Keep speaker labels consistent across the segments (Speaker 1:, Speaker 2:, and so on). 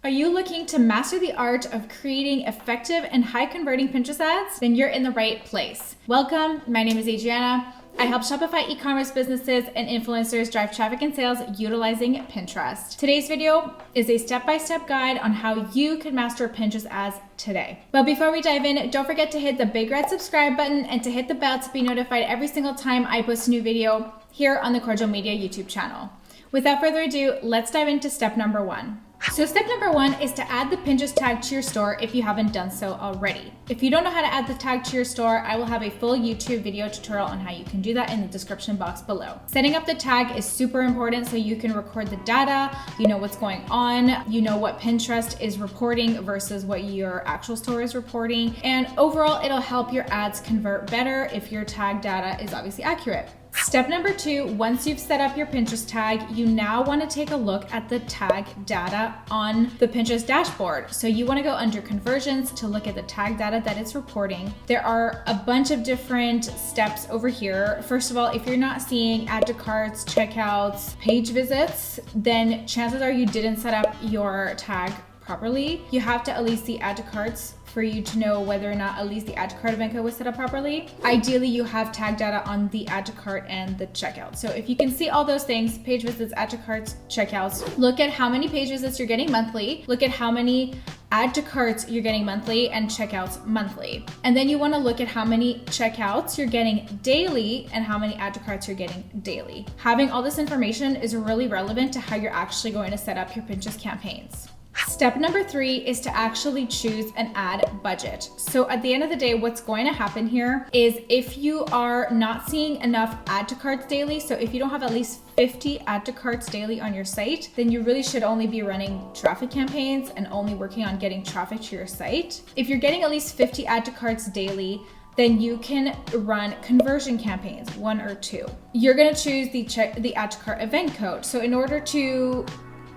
Speaker 1: Are you looking to master the art of creating effective and high converting Pinterest ads? Then you're in the right place. Welcome, my name is Adriana. I help Shopify e-commerce businesses and influencers drive traffic and sales utilizing Pinterest. Today's video is a step-by-step guide on how you can master Pinterest ads today. But before we dive in, don't forget to hit the big red subscribe button and to hit the bell to be notified every single time I post a new video here on the Kordial Media YouTube channel. Without further ado, let's dive into step number one. So step number one is to add the Pinterest tag to your store if you haven't done so already. If you don't know how to add the tag to your store, I will have a full YouTube video tutorial on how you can do that in the description box below. Setting up the tag is super important so you can record the data, you know what's going on, you know what Pinterest is reporting versus what your actual store is reporting, and overall it'll help your ads convert better if your tag data is obviously accurate. Step number two, once you've set up your Pinterest tag, you now want to take a look at the tag data on the Pinterest dashboard. So you want to go under conversions to look at the tag data that it's reporting. There are a bunch of different steps over here. First of all, if you're not seeing add to carts, checkouts, page visits, then chances are you didn't set up your tag properly. You have to at least see add to carts for you to know whether or not at least the add to cart event code was set up properly. Ideally, you have tag data on the add to cart and the checkout. So if you can see all those things, page visits, add to carts, checkouts, look at how many page visits you're getting monthly, look at how many add to carts you're getting monthly and checkouts monthly. And then you want to look at how many checkouts you're getting daily and how many add to carts you're getting daily. Having all this information is really relevant to how you're actually going to set up your Pinterest campaigns. Step number three is to actually choose an ad budget. So at the end of the day, what's going to happen here is if you are not seeing enough add to carts daily, so if you don't have at least 50 add to carts daily on your site, then you really should only be running traffic campaigns and only working on getting traffic to your site. If you're getting at least 50 add to carts daily, then you can run conversion campaigns, 1 or 2. You're going to choose the add to cart event code. So in order to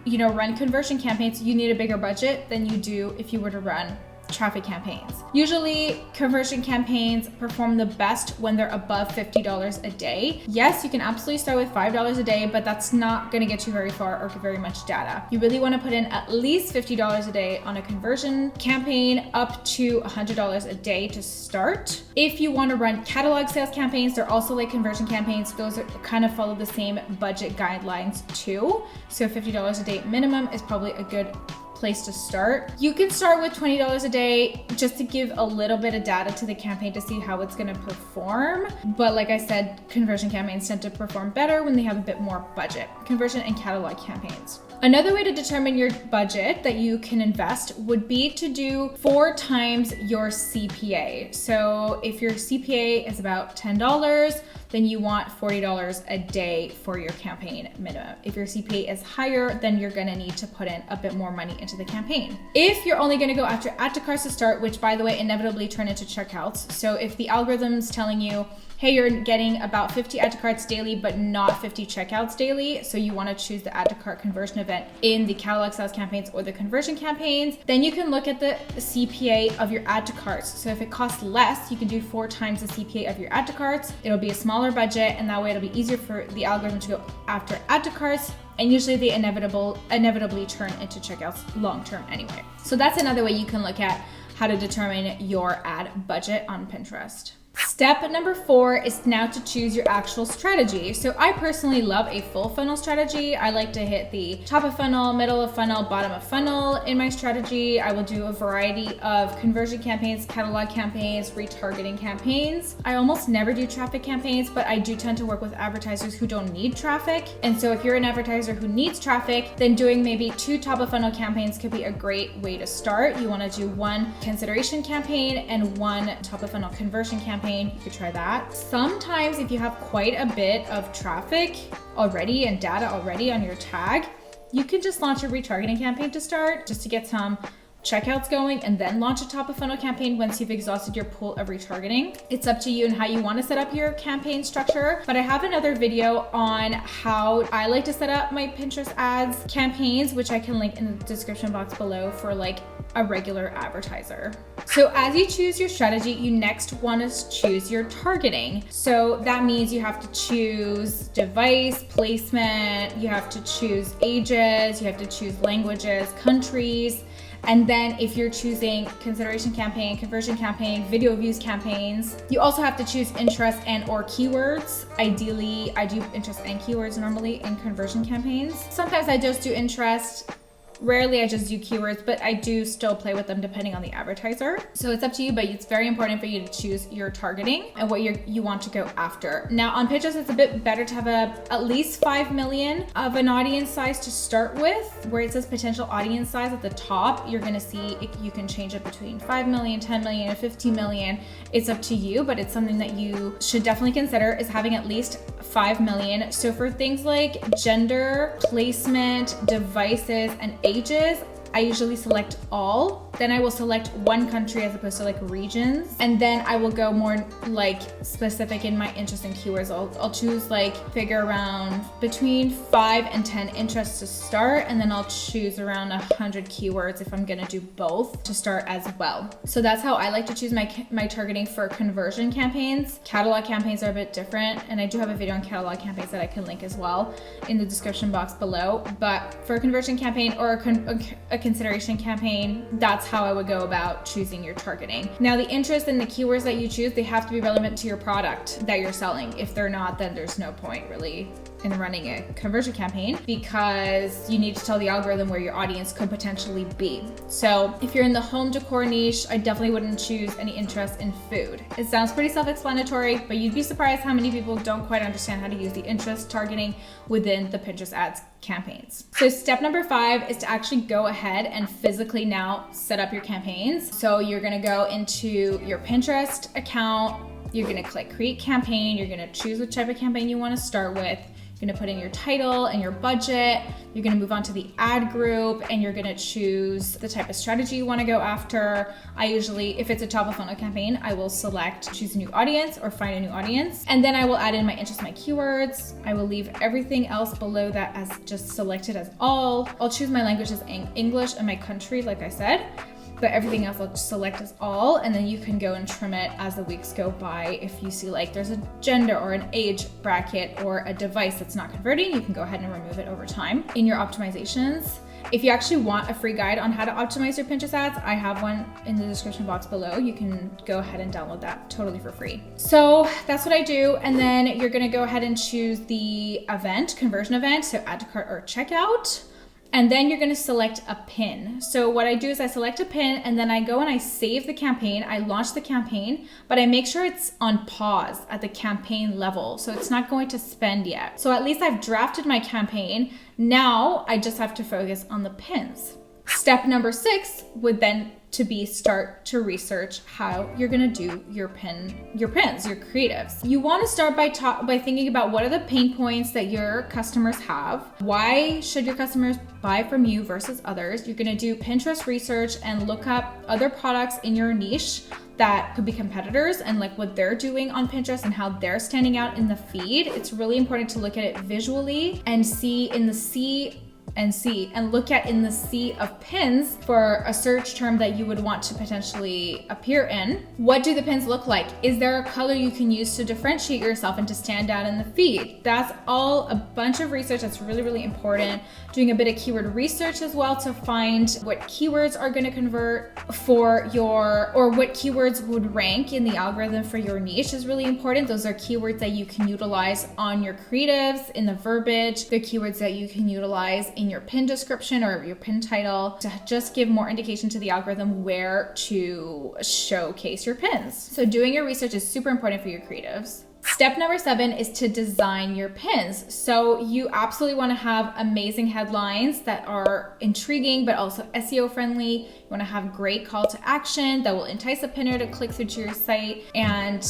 Speaker 1: run conversion campaigns, you need a bigger budget than you do if you were to run traffic campaigns. Usually conversion campaigns perform the best when they're above $50 a day. Yes, you can absolutely start with $5 a day, but that's not going to get you very far or very much data. You really want to put in at least $50 a day on a conversion campaign, up to $100 a day to start. If you want to run catalog sales campaigns, they're also like conversion campaigns. Those kind of follow the same budget guidelines too. So $50 a day minimum is probably a good place to start. You can start with $20 a day just to give a little bit of data to the campaign to see how it's going to perform. But like I said, conversion campaigns tend to perform better when they have a bit more budget. Conversion and catalog campaigns. Another way to determine your budget that you can invest would be to do 4 times your CPA. So if your CPA is about $10, then you want $40 a day for your campaign minimum. If your CPA is higher, then you're gonna need to put in a bit more money into the campaign. If you're only gonna go after add to carts to start, which by the way, inevitably turn into checkouts. So if the algorithm's telling you, hey, you're getting about 50 add to carts daily, but not 50 checkouts daily, so you wanna choose the add to cart conversion event in the catalog sales campaigns or the conversion campaigns, then you can look at the CPA of your add to carts. So if it costs less, you can do 4 times the CPA of your add to carts. It'll be a smaller budget, and that way it'll be easier for the algorithm to go after add to carts, and usually they inevitably turn into checkouts long term anyway. So that's another way you can look at how to determine your ad budget on Pinterest. Step number 4 is now to choose your actual strategy. So I personally love a full funnel strategy. I like to hit the top of funnel, middle of funnel, bottom of funnel in my strategy. I will do a variety of conversion campaigns, catalog campaigns, retargeting campaigns. I almost never do traffic campaigns, but I do tend to work with advertisers who don't need traffic. And so if you're an advertiser who needs traffic, then doing maybe 2 top of funnel campaigns could be a great way to start. You want to do 1 consideration campaign and 1 top of funnel conversion campaign. You could try that. Sometimes if you have quite a bit of traffic already and data already on your tag, you can just launch a retargeting campaign to start, just to get some checkouts going and then launch a top of funnel campaign once you've exhausted your pool of retargeting. It's up to you and how you want to set up your campaign structure. But I have another video on how I like to set up my Pinterest ads campaigns, which I can link in the description box below for like a regular advertiser. So as you choose your strategy, you next want to choose your targeting. So that means you have to choose device placement, you have to choose ages, you have to choose languages, countries. And then if you're choosing consideration campaign, conversion campaign, video views campaigns, you also have to choose interest and or keywords. Ideally, I do interest and keywords normally in conversion campaigns. Sometimes I just do interest. Rarely I just do keywords, but I do still play with them depending on the advertiser. So it's up to you, but it's very important for you to choose your targeting and what you want to go after. Now on Pinterest, it's a bit better to have at least 5 million of an audience size to start with. Where it says potential audience size at the top, you're gonna see you can change it between 5 million, 10 million, and 15 million. It's up to you, but it's something that you should definitely consider is having at least 5 million. So for things like gender, placement, devices, and ages, I usually select all. Then I will select one country as opposed to like regions. And then I will go more like specific in my interest and keywords. I'll choose like figure around between 5 and 10 interests to start. And then I'll choose around 100 keywords if I'm gonna do both to start as well. So that's how I like to choose my targeting for conversion campaigns. Catalog campaigns are a bit different. And I do have a video on catalog campaigns that I can link as well in the description box below. But for a conversion campaign or a consideration campaign, that's how I would go about choosing your targeting. Now the interest and the keywords that you choose, they have to be relevant to your product that you're selling. If they're not, then there's no point really in running a conversion campaign because you need to tell the algorithm where your audience could potentially be. So if you're in the home decor niche, I definitely wouldn't choose any interest in food. It sounds pretty self-explanatory, but you'd be surprised how many people don't quite understand how to use the interest targeting within the Pinterest ads campaigns. So step number 5 is to actually go ahead and physically now set up your campaigns. So you're gonna go into your Pinterest account, you're gonna click create campaign, you're gonna choose which type of campaign you wanna start with. You're gonna put in your title and your budget. You're gonna move on to the ad group and you're gonna choose the type of strategy you wanna go after. I usually, if it's a top of funnel campaign, I will select choose a new audience or find a new audience. And then I will add in my interest, my keywords. I will leave everything else below that as just selected as all. I'll choose my languages in English and my country, like I said. But everything else I'll just select as all, and then you can go and trim it as the weeks go by. If you see like there's a gender or an age bracket or a device that's not converting, you can go ahead and remove it over time in your optimizations. If you actually want a free guide on how to optimize your Pinterest ads, I have one in the description box below. You can go ahead and download that totally for free. So that's what I do. And then you're gonna go ahead and choose the event, conversion event, so add to cart or checkout. And then you're gonna select a pin. So what I do is I select a pin and then I go and I save the campaign, I launch the campaign, but I make sure it's on pause at the campaign level. So it's not going to spend yet. So at least I've drafted my campaign. Now I just have to focus on the pins. Step number 6 would then to be start to research how you're gonna do your pins, your creatives. You wanna start by thinking about what are the pain points that your customers have. Why should your customers buy from you versus others? You're gonna do Pinterest research and look up other products in your niche that could be competitors and like what they're doing on Pinterest and how they're standing out in the feed. It's really important to look at it visually and see in the look at in the sea of pins for a search term that you would want to potentially appear in. What do the pins look like? Is there a color you can use to differentiate yourself and to stand out in the feed? That's all a bunch of research that's really, really important. Doing a bit of keyword research as well to find what keywords are going to convert for your, or what keywords would rank in the algorithm for your niche is really important. Those are keywords that you can utilize on your creatives, in the verbiage. They're keywords that you can utilize in your pin description or your pin title to just give more indication to the algorithm where to showcase your pins. So doing your research is super important for your creatives. Step number 7 is to design your pins. So you absolutely want to have amazing headlines that are intriguing, but also SEO friendly. You want to have great call to action that will entice a pinner to click through to your site and,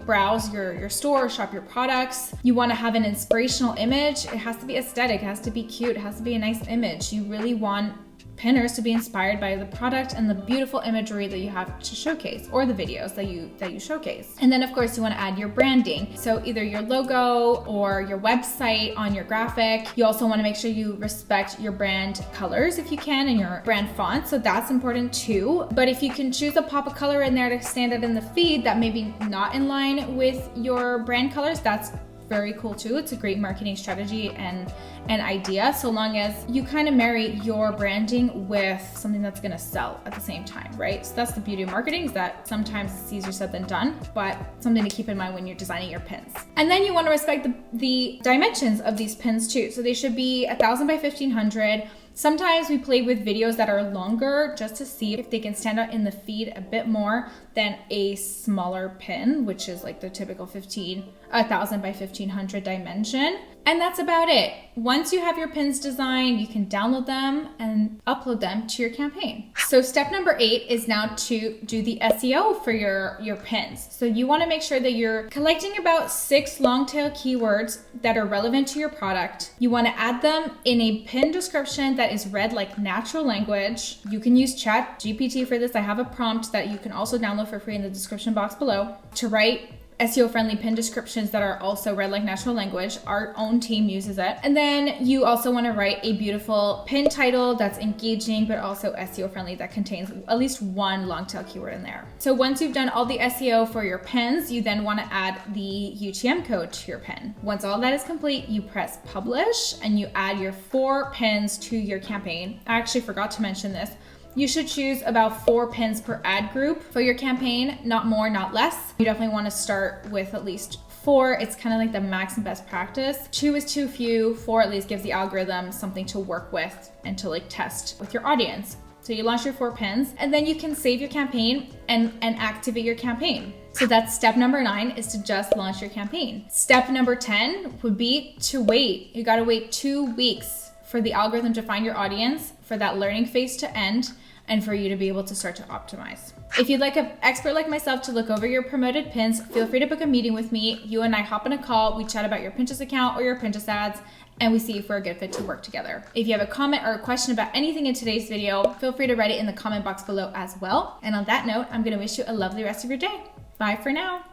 Speaker 1: browse your store, shop your products. You want to have an inspirational image. It has to be aesthetic, it has to be cute, it has to be a nice image. You really want pinners to be inspired by the product and the beautiful imagery that you have to showcase, or the videos that you showcase. And then of course you want to add your branding. So either your logo or your website on your graphic. You also want to make sure you respect your brand colors if you can, and your brand font. So that's important too. But if you can choose a pop of color in there to stand out in the feed that maybe not in line with your brand colors, that's very cool too. It's a great marketing strategy and an idea, so long as you kind of marry your branding with something that's going to sell at the same time, right? So that's the beauty of marketing, is that sometimes it's easier said than done, but something to keep in mind when you're designing your pins. And then you want to respect the dimensions of these pins too. So they should be 1,000 by 1,500. Sometimes we play with videos that are longer just to see if they can stand out in the feed a bit more than a smaller pin, which is like the typical 1,000 by 1,500 dimension. And that's about it. Once you have your pins designed, you can download them and upload them to your campaign. So step number 8 is now to do the SEO for your pins. So you want to make sure that you're collecting about 6 long tail keywords that are relevant to your product. You want to add them in a pin description that is read like natural language. You can use ChatGPT for this. I have a prompt that you can also download for free in the description box below to write SEO-friendly pin descriptions that are also read like natural language. Our own team uses it. And then you also want to write a beautiful pin title that's engaging, but also SEO-friendly, that contains at least one long tail keyword in there. So once you've done all the SEO for your pins, you then want to add the UTM code to your pin. Once all that is complete, you press publish and you add your 4 pins to your campaign. I actually forgot to mention this. You should choose about 4 pins per ad group for your campaign, not more, not less. You definitely want to start with at least 4. It's kind of like the max and best practice. 2 is too few. 4 at least gives the algorithm something to work with and to like test with your audience. So you launch your 4 pins and then you can save your campaign and activate your campaign. So that's step number 9, is to just launch your campaign. Step number 10 would be to wait. You got to wait 2 weeks for the algorithm to find your audience, for that learning phase to end, and for you to be able to start to optimize. If you'd like an expert like myself to look over your promoted pins, feel free to book a meeting with me. You and I hop on a call, we chat about your Pinterest account or your Pinterest ads, and we see if we're a good fit to work together. If you have a comment or a question about anything in today's video, feel free to write it in the comment box below as well. And on that note, I'm gonna wish you a lovely rest of your day. Bye for now.